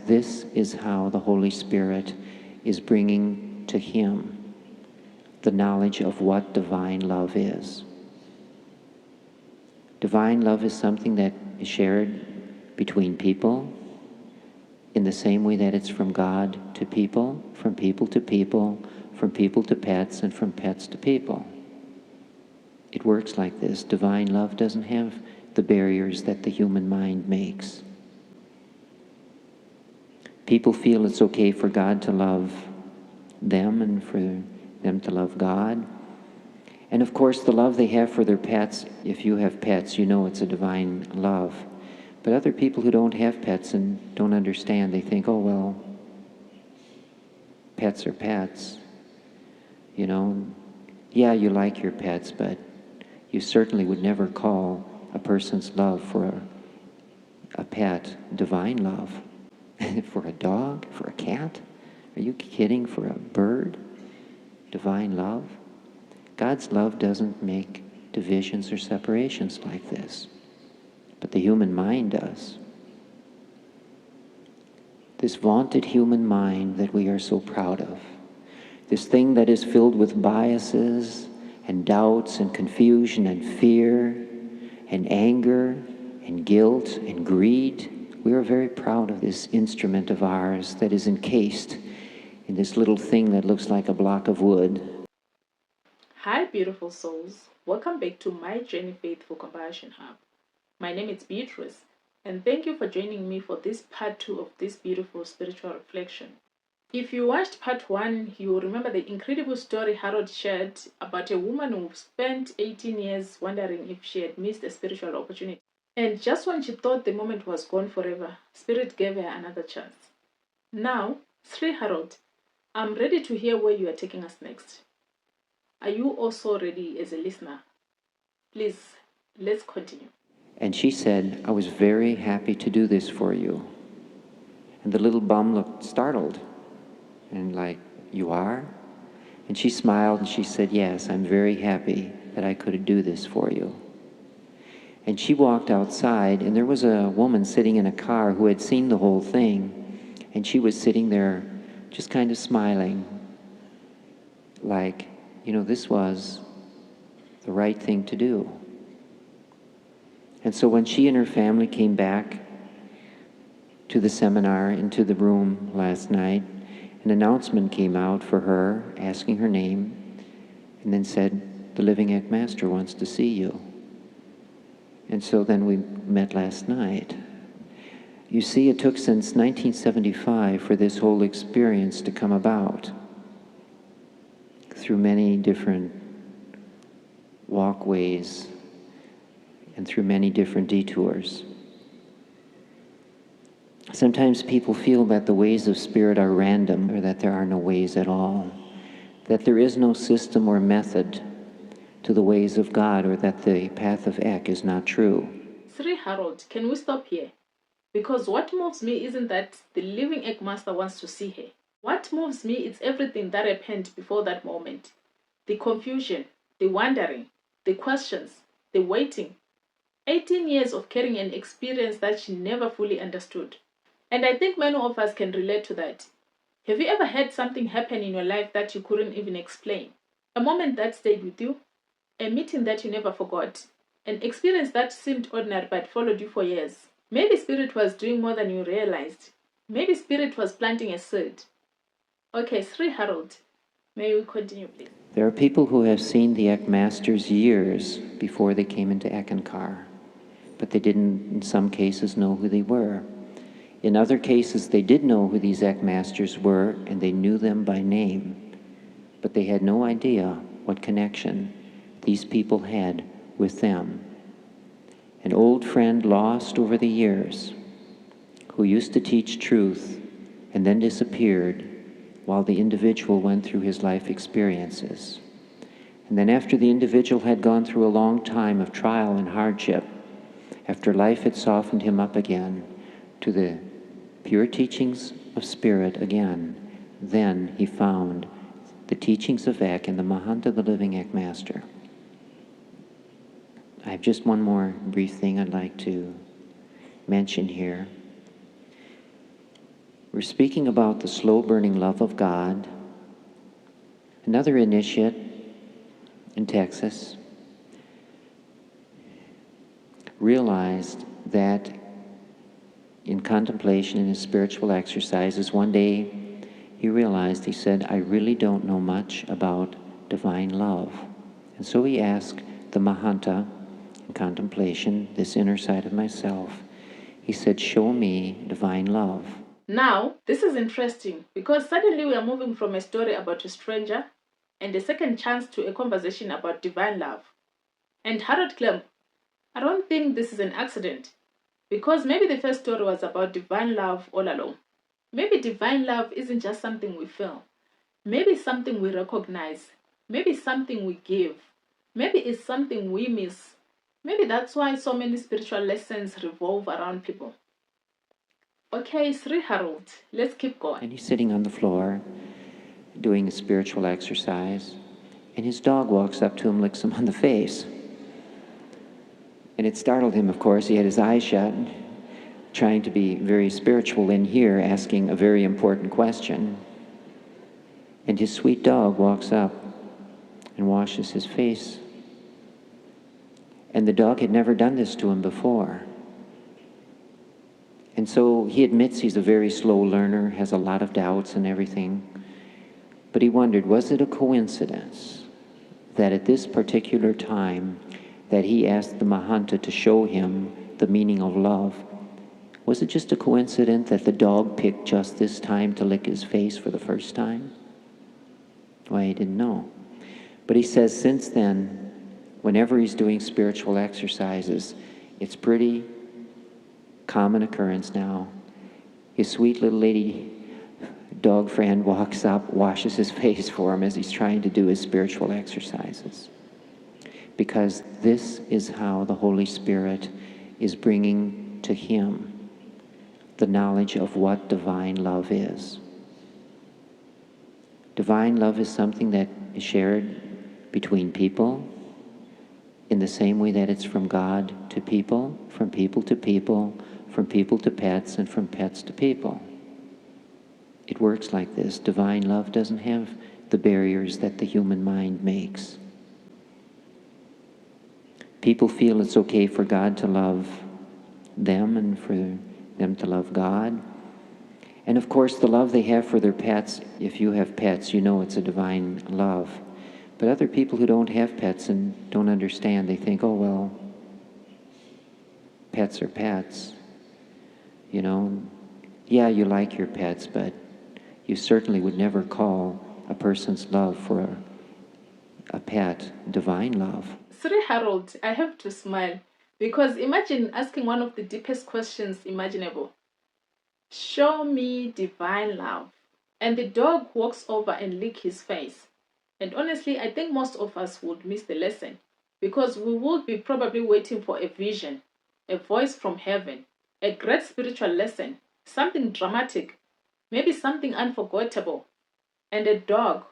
this is how the Holy Spirit is bringing to him the knowledge of what divine love is. Divine love is something that is shared between people in the same way that it's from God to people, from people to people, from people to pets, and from pets to people. It works like this. Divine love doesn't have the barriers that the human mind makes. People feel it's okay for God to love them and for them to love God. And of course, the love they have for their pets, if you have pets, you know it's a divine love. But other people who don't have pets and don't understand, they think, oh, well, pets are pets. You know, yeah, you like your pets, but you certainly would never call a person's love for a pet divine love. For a dog, for a cat? Are you kidding? For a bird? Divine love? God's love doesn't make divisions or separations like this, but the human mind does. This vaunted human mind that we are so proud of, this thing that is filled with biases and doubts and confusion and fear and anger and guilt and greed, we are very proud of this instrument of ours that is encased in this little thing that looks like a block of wood. Hi, beautiful souls. Welcome back to my Journey Faithful Compassion Hub. My name is Beatrice, and thank you for joining me for this part 2 of this beautiful spiritual reflection. If you watched part 1, you will remember the incredible story Harold shared about a woman who spent 18 years wondering if she had missed a spiritual opportunity. And just when she thought the moment was gone forever, Spirit gave her another chance. Now, Sri Harold, I'm ready to hear where you are taking us next. Are you also ready as a listener? Please, let's continue. And she said, I was very happy to do this for you. And the little bum looked startled and like, you are? And she smiled and she said, yes, I'm very happy that I could do this for you. And she walked outside, and there was a woman sitting in a car who had seen the whole thing, and she was sitting there just kind of smiling, like, you know, this was the right thing to do. And so when she and her family came back to the seminar, into the room last night, an announcement came out for her, asking her name, and then said, the Living Egg Master wants to see you. And so then we met last night. You see, it took since 1975 for this whole experience to come about, through many different walkways and through many different detours. Sometimes people feel that the ways of Spirit are random, or that there are no ways at all, that there is no system or method to the ways of God, or that the path of Ek is not true. Sri Harold, can we stop here? Because what moves me isn't that the Living Egg Master wants to see her. What moves me is everything that happened before that moment. The confusion, the wondering, the questions, the waiting. 18 years of carrying an experience that she never fully understood. And I think many of us can relate to that. Have you ever had something happen in your life that you couldn't even explain? A moment that stayed with you? A meeting that you never forgot? An experience that seemed ordinary but followed you for years? Maybe Spirit was doing more than you realized. Maybe Spirit was planting a seed. Okay, Sri Harold, may we continue, please? There are people who have seen the Ek Masters years before they came into Eckankar, but they didn't, in some cases, know who they were. In other cases, they did know who these Ek Masters were, and they knew them by name, but they had no idea what connection these people had with them. An old friend lost over the years, who used to teach truth and then disappeared while the individual went through his life experiences. And then after the individual had gone through a long time of trial and hardship, after life had softened him up again to the pure teachings of Spirit again, then he found the teachings of Ek and the Mahanta, the Living Ek Master. I have just one more brief thing I'd like to mention here. We're speaking about the slow-burning love of God. Another initiate in Texas realized that in contemplation, in his spiritual exercises, one day he realized, he said, I really don't know much about divine love. And so he asked the Mahanta in contemplation, this inner side of myself, he said, show me divine love. Now, this is interesting because suddenly we are moving from a story about a stranger and a second chance to a conversation about divine love. And Harold Klemp, I don't think this is an accident because maybe the first story was about divine love all along. Maybe divine love isn't just something we feel. Maybe it's something we recognize. Maybe it's something we give. Maybe it's something we miss. Maybe that's why so many spiritual lessons revolve around people. Okay, Sri Harold, let's keep going. And he's sitting on the floor doing a spiritual exercise, and his dog walks up to him, licks him on the face. And it startled him, of course. He had his eyes shut, trying to be very spiritual in here, asking a very important question. And his sweet dog walks up and washes his face. And the dog had never done this to him before. And so he admits he's a very slow learner, has a lot of doubts and everything. But he wondered, was it a coincidence that at this particular time that he asked the Mahanta to show him the meaning of love? Was it just a coincidence that the dog picked just this time to lick his face for the first time? Why, he didn't know. But he says since then, whenever he's doing spiritual exercises, it's pretty common occurrence now. His sweet little lady dog friend walks up, washes his face for him as he's trying to do his spiritual exercises. Because this is how the Holy Spirit is bringing to him the knowledge of what divine love is. Divine love is something that is shared between people in the same way that it's from God to people, from people to people, from people to pets, and from pets to people. It works like this. Divine love doesn't have the barriers that the human mind makes. People feel it's okay for God to love them and for them to love God. And of course, the love they have for their pets, if you have pets, you know it's a divine love. But other people who don't have pets and don't understand, they think, oh, well, pets are pets. You know, yeah, you like your pets, but you certainly would never call a person's love for a pet divine love. Sri Harold, I have to smile because imagine asking one of the deepest questions imaginable. Show me divine love. And the dog walks over and licks his face. And honestly, I think most of us would miss the lesson because we would be probably waiting for a vision, a voice from heaven, a great spiritual lesson, something dramatic, maybe something unforgettable. And a dog.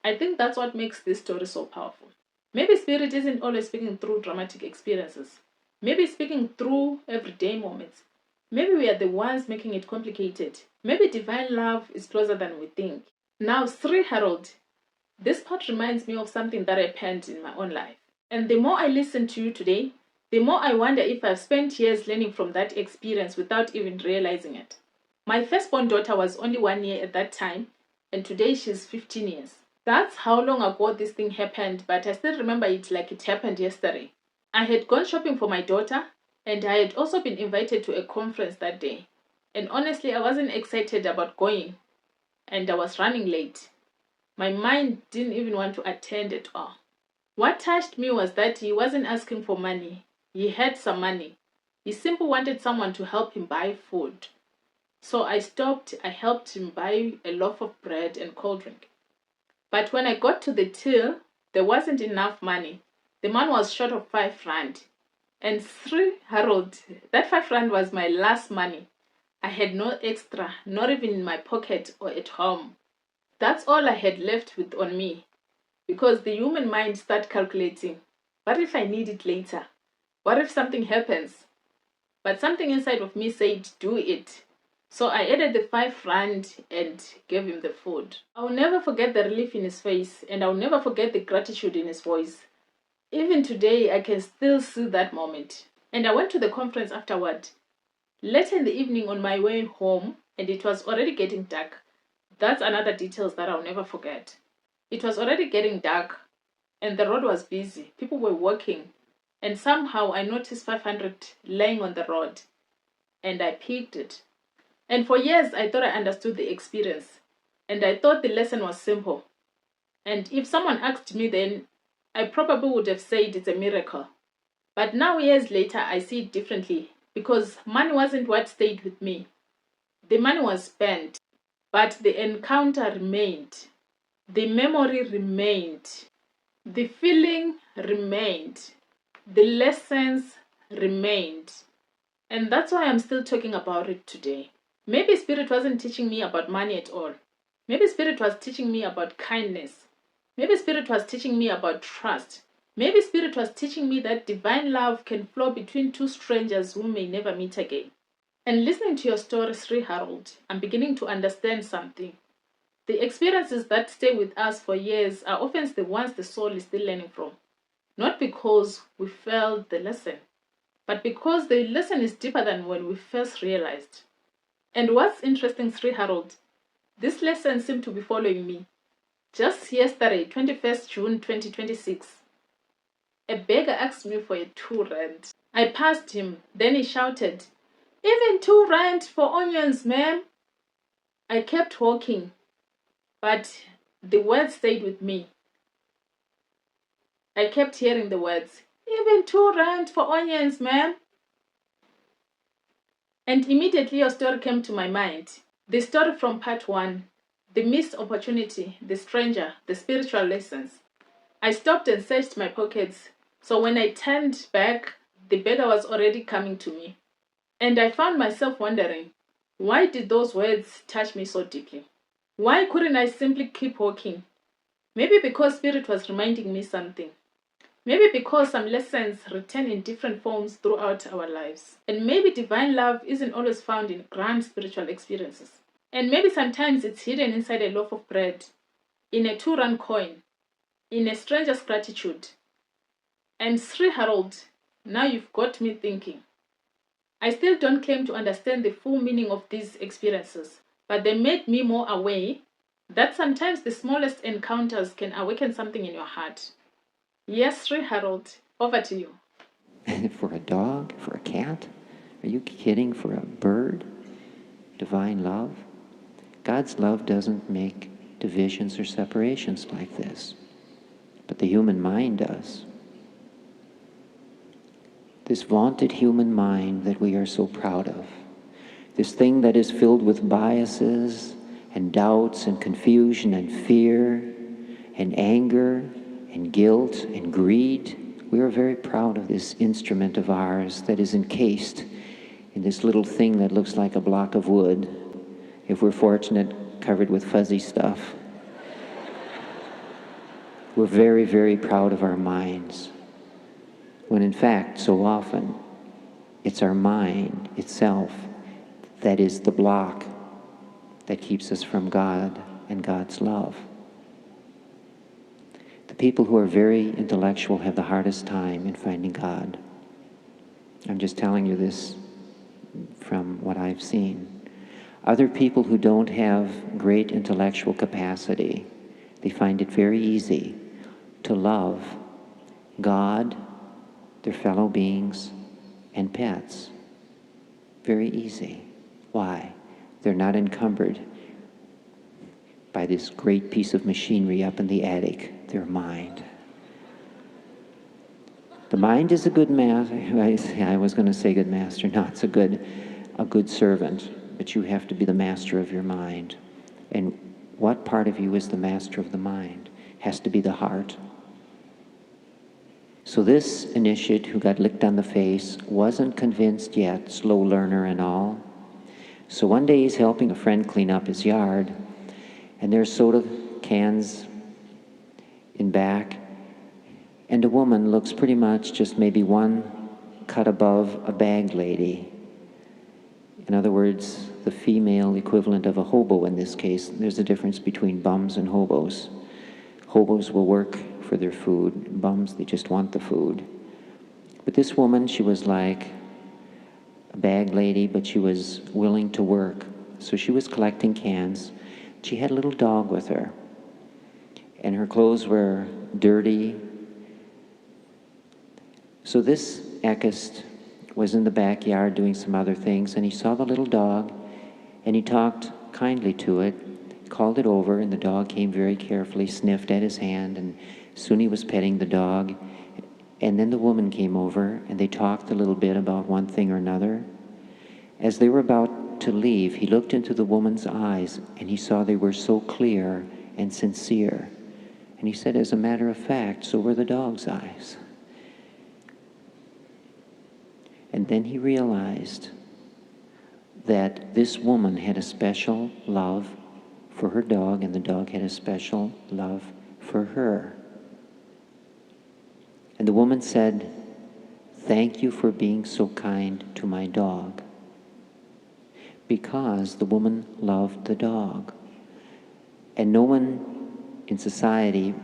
I think that's what makes this story so powerful. Maybe spirit isn't always speaking through dramatic experiences. Maybe speaking through everyday moments. Maybe we are the ones making it complicated. Maybe divine love is closer than we think. Now, Sri Harold, this part reminds me of something that happened in my own life. And the more I listen to you today, the more I wonder if I've spent years learning from that experience without even realizing it. My firstborn daughter was only 1 year at that time, and today she's 15 years. That's how long ago this thing happened, but I still remember it like it happened yesterday. I had gone shopping for my daughter, and I had also been invited to a conference that day. And honestly, I wasn't excited about going, and I was running late. My mind didn't even want to attend at all. What touched me was that he wasn't asking for money. He had some money. He simply wanted someone to help him buy food. So I stopped, I helped him buy a loaf of bread and cold drink. But when I got to the till, there wasn't enough money. The man was short of 5 rand. And Sri Harold, that 5 rand was my last money. I had no extra, not even in my pocket or at home. That's all I had left with on me. Because the human mind started calculating, what if I need it later? What if something happens? But something inside of me said, do it. So I added the 5 rand and gave him the food. I'll never forget the relief in his face, and I'll never forget the gratitude in his voice. Even today, I can still see that moment. And I went to the conference afterward. Later in the evening on my way home, and it was already getting dark. That's another details that I'll never forget. It was already getting dark, and the road was busy. People were walking, and somehow I noticed 500 laying on the road, and I picked it. And for years, I thought I understood the experience, and I thought the lesson was simple. And if someone asked me then, I probably would have said it's a miracle. But now, years later, I see it differently because money wasn't what stayed with me. The money was spent, but the encounter remained. The memory remained. The feeling remained. The lessons remained. And that's why I'm still talking about it today. Maybe Spirit wasn't teaching me about money at all. Maybe Spirit was teaching me about kindness. Maybe Spirit was teaching me about trust. Maybe Spirit was teaching me that divine love can flow between two strangers who may never meet again. And listening to your story, Sri Harold, I'm beginning to understand something. The experiences that stay with us for years are often the ones the soul is still learning from. Not because we failed the lesson, but because the lesson is deeper than when we first realized. And what's interesting, Sri Harold, this lesson seemed to be following me. Just yesterday, 21st June 2026, a beggar asked me for a 2 rand. I passed him, then he shouted, "Even 2 rand for onions, ma'am." I kept walking, but the words stayed with me. I kept hearing the words, "Even 2 rand for onions, ma'am." And immediately your story came to my mind. The story from part 1, the missed opportunity, the stranger, the spiritual lessons. I stopped and searched my pockets, so when I turned back, the beggar was already coming to me. And I found myself wondering, why did those words touch me so deeply? Why couldn't I simply keep walking? Maybe because Spirit was reminding me something. Maybe because some lessons return in different forms throughout our lives. And maybe divine love isn't always found in grand spiritual experiences. And maybe sometimes it's hidden inside a loaf of bread, in a 2 rand coin, in a stranger's gratitude. And Sri Harold, now you've got me thinking. I still don't claim to understand the full meaning of these experiences, but they made me more aware that sometimes the smallest encounters can awaken something in your heart. Yes, Sri Harold, over to you. For a dog? For a cat? Are you kidding? For a bird? Divine love? God's love doesn't make divisions or separations like this, but the human mind does. This vaunted human mind that we are so proud of, this thing that is filled with biases and doubts and confusion and fear and anger and guilt and greed, we are very proud of this instrument of ours that is encased in this little thing that looks like a block of wood, if we're fortunate, covered with fuzzy stuff. We're very, very proud of our minds, when in fact, so often, it's our mind itself that is the block that keeps us from God and God's love. The people who are very intellectual have the hardest time in finding God. I'm just telling you this from what I've seen. Other people who don't have great intellectual capacity, they find it very easy to love God, their fellow beings, and pets. Very easy. Why? They're not encumbered by this great piece of machinery up in the attic, their mind. The mind is a good master. I was going to say good master. No, it's a good servant, but you have to be the master of your mind. And what part of you is the master of the mind? Has to be the heart. So this initiate who got licked on the face wasn't convinced yet, slow learner and all. So one day he's helping a friend clean up his yard, and there's soda cans in back, and a woman looks pretty much just maybe one cut above a bag lady. In other words, the female equivalent of a hobo in this case. There's a difference between bums and hobos. Hobos will work for their food. Bums, they just want the food. But this woman, she was like a bag lady, but she was willing to work. So she was collecting cans. She had a little dog with her. And her clothes were dirty. So this Eckist was in the backyard doing some other things, and he saw the little dog, and he talked kindly to it, called it over, and the dog came very carefully, sniffed at his hand, and soon he was petting the dog. And then the woman came over, and they talked a little bit about one thing or another. As they were about to leave, he looked into the woman's eyes, and he saw they were so clear and sincere. And he said, as a matter of fact, so were the dog's eyes. And then he realized that this woman had a special love for her dog, and the dog had a special love for her. And the woman said, "Thank you for being so kind to my dog." Because the woman loved the dog. And no one in society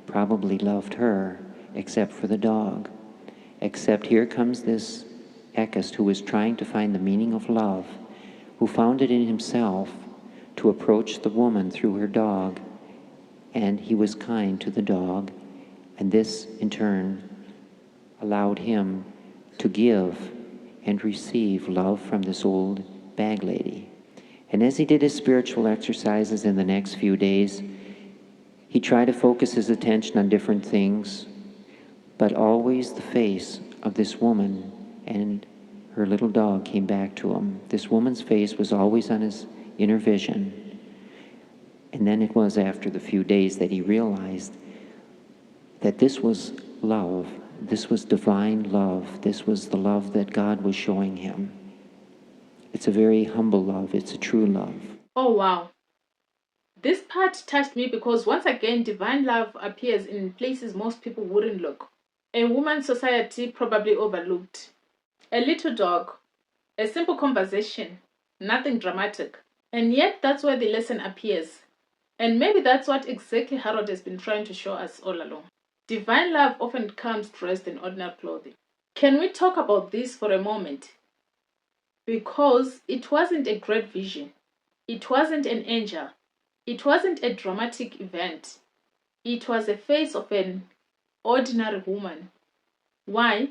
probably loved her except for the dog. Except here comes this Eckist who was trying to find the meaning of love, who found it in himself to approach the woman through her dog, and he was kind to the dog, and this in turn allowed him to give and receive love from this old bag lady. And as he did his spiritual exercises in the next few days, he tried to focus his attention on different things, but always the face of this woman and her little dog came back to him. This woman's face was always on his inner vision. And then it was after the few days that he realized that this was love. This was divine love. This was the love that God was showing him. It's a very humble love. It's a true love. Oh, wow. This part touched me because once again, divine love appears in places most people wouldn't look. A woman's society probably overlooked. A little dog, a simple conversation, nothing dramatic. And yet that's where the lesson appears. And maybe that's what exactly Harold has been trying to show us all along. Divine love often comes dressed in ordinary clothing. Can we talk about this for a moment? Because it wasn't a great vision. It wasn't an angel. It wasn't a dramatic event. It was the face of an ordinary woman. Why?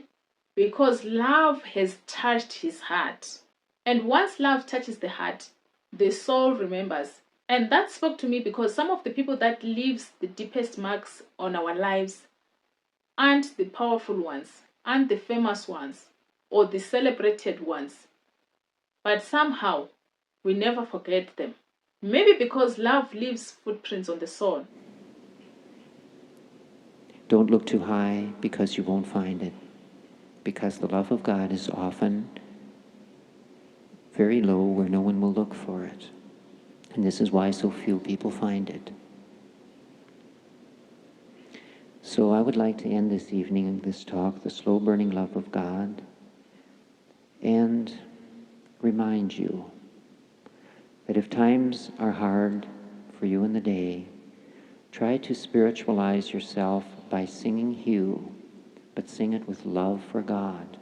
Because love has touched his heart. And once love touches the heart, the soul remembers. And that spoke to me because some of the people that leaves the deepest marks on our lives aren't the powerful ones, aren't the famous ones, or the celebrated ones. But somehow, we never forget them. Maybe because love leaves footprints on the soul. Don't look too high because you won't find it. Because the love of God is often very low where no one will look for it. And this is why so few people find it. So I would like to end this evening in this talk, The Slow Burning Love of God, and remind you that if times are hard for you in the day, try to spiritualize yourself by singing Hugh, but sing it with love for God.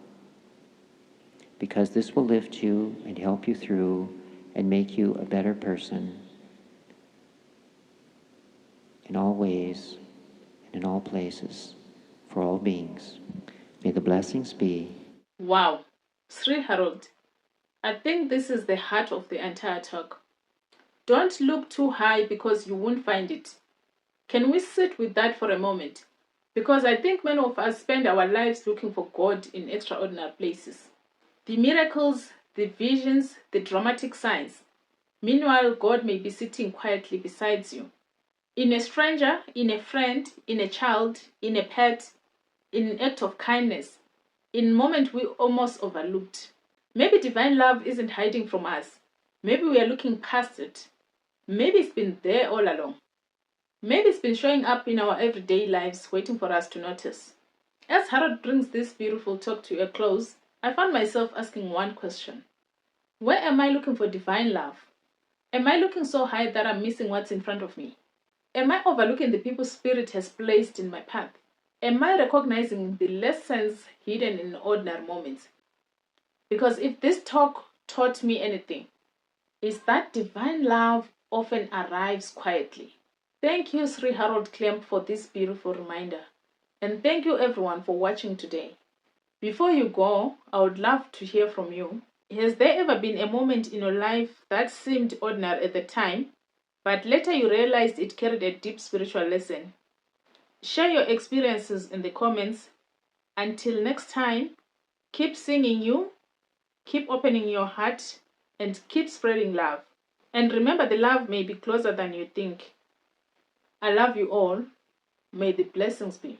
Because this will lift you and help you through and make you a better person in all ways and in all places for all beings. May the blessings be. Wow, Sri Harold, I think this is the heart of the entire talk. Don't look too high because you won't find it. Can we sit with that for a moment? Because I think many of us spend our lives looking for God in extraordinary places. The miracles, the visions, the dramatic signs. Meanwhile, God may be sitting quietly beside you. In a stranger, in a friend, in a child, in a pet, in an act of kindness, in a moment we almost overlooked. Maybe divine love isn't hiding from us. Maybe we are looking past it. Maybe it's been there all along. Maybe it's been showing up in our everyday lives, waiting for us to notice. As Harold brings this beautiful talk to a close, I found myself asking one question. Where am I looking for divine love? Am I looking so high that I'm missing what's in front of me? Am I overlooking the people Spirit has placed in my path? Am I recognizing the lessons hidden in ordinary moments? Because if this talk taught me anything, is that divine love often arrives quietly. Thank you, Sri Harold Klemp, for this beautiful reminder. And thank you, everyone, for watching today. Before you go, I would love to hear from you. Has there ever been a moment in your life that seemed ordinary at the time, but later you realized it carried a deep spiritual lesson? Share your experiences in the comments. Until next time, keep singing you, keep opening your heart, and keep spreading love. And remember, the love may be closer than you think. I love you all. May the blessings be.